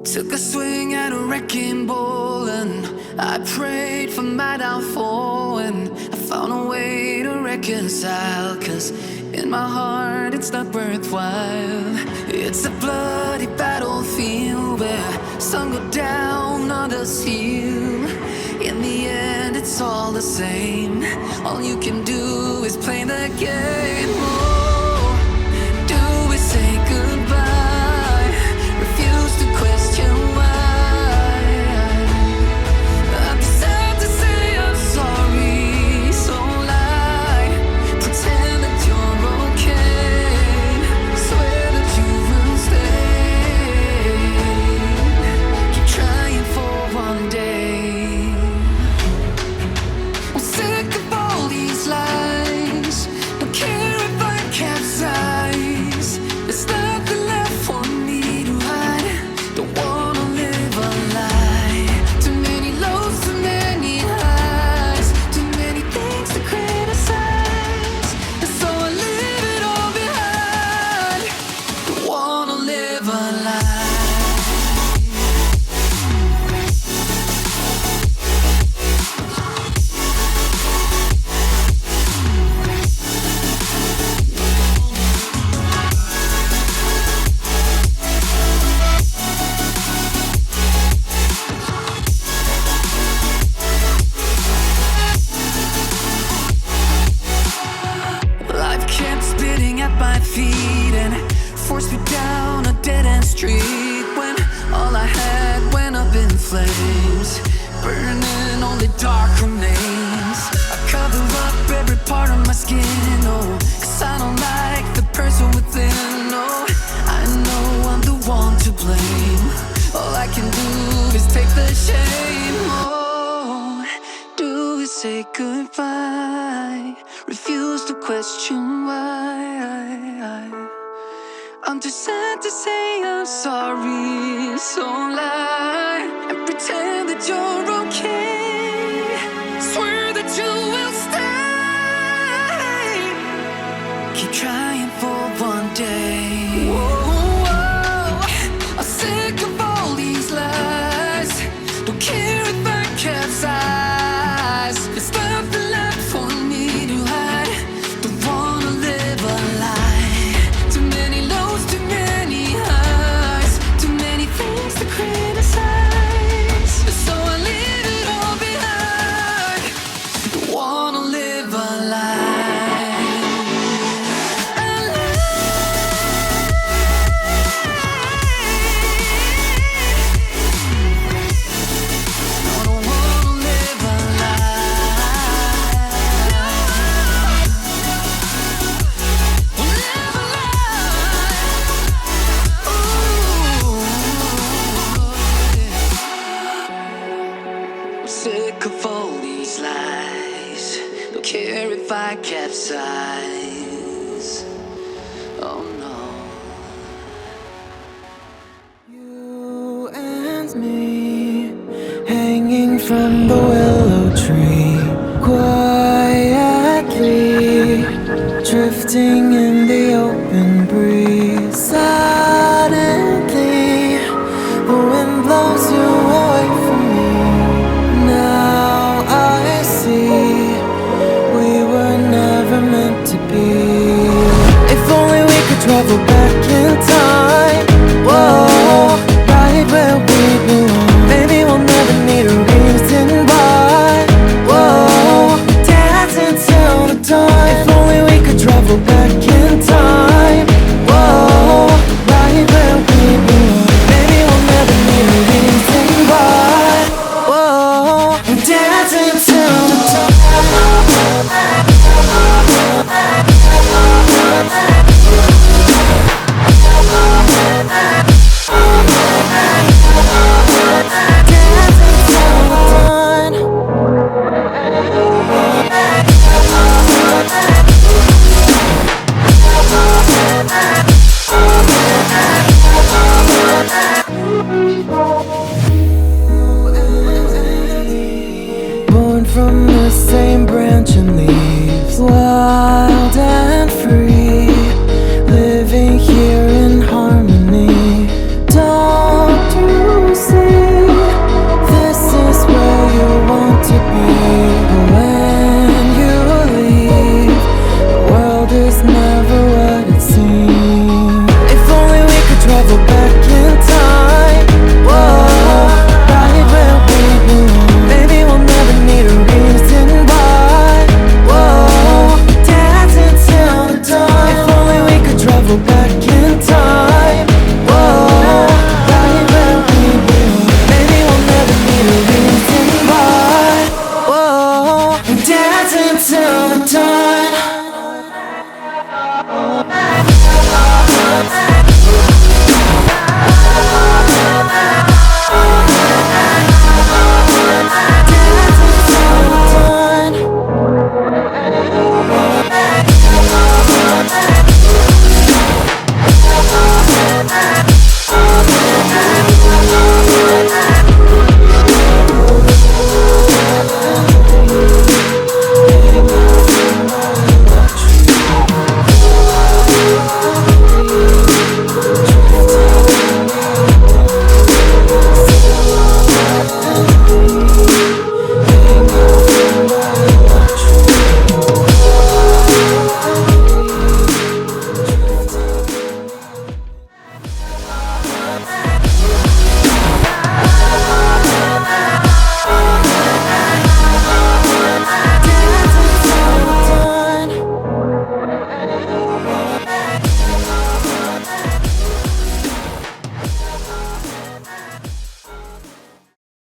Took a swing at a wrecking ball and I prayed for my downfall, and I found a way to reconcile, 'cause in my heart it's not worthwhile. It's a bloody battlefield where some go down, others heal. In the end it's all the same. All you can do is play the game. Oh, do we say goodbye? Refuse to question why. I'm sad to say I'm sorry, so lie. Pretend that you're okay. Swear that you will stay. Keep trying for one day. I'm sick of all these lies. Don't care if I capsize. There's nothing left for me to hide. Don't wanna live a lie. Too many lows, too many highs. Too many things to criticize. And so I leave it all behind. Don't wanna live a lie. Life kept spitting at my feet and forced me down a dead-end street, when all I had went up in flames, burning only dark remains. I cover up every part of my skin, oh, 'cause I don't like the person within. Oh, I know I'm the one to blame. All I can do is take the shame. Oh, do we say goodbye? Refuse to question why. I'm too sad to say I'm sorry, so lie and pretend that you're okay. Swear that you will stay. Keep trying for one day. Whoa, I'm sick of all these lies. Don't care if I capsize. There's nothing left for me to hide. Don't wanna live a lie. Too many lows, too many highs. Too many things to criticize. So I leave it all behind. Don't wanna live a lie. A lie. No, don't wanna live a lie. Live a lie. Ooh. I'm sick of all these lies. Don't care if I capsize. Oh no. You and me, hanging from the willow tree, quietly drifting in the open breeze. Suddenly, the wind blows you away from me. Now I see we were never meant to be. If only we could travel back in time. Whoa, right where we belong. Maybe we'll never need a reason why. Whoa, dancing till the dawn. If only we could travel back in time. Whoa, right where we belong. Maybe we'll never need a reason why. Whoa, dancing till the dawn. Born from the same branch and leaf.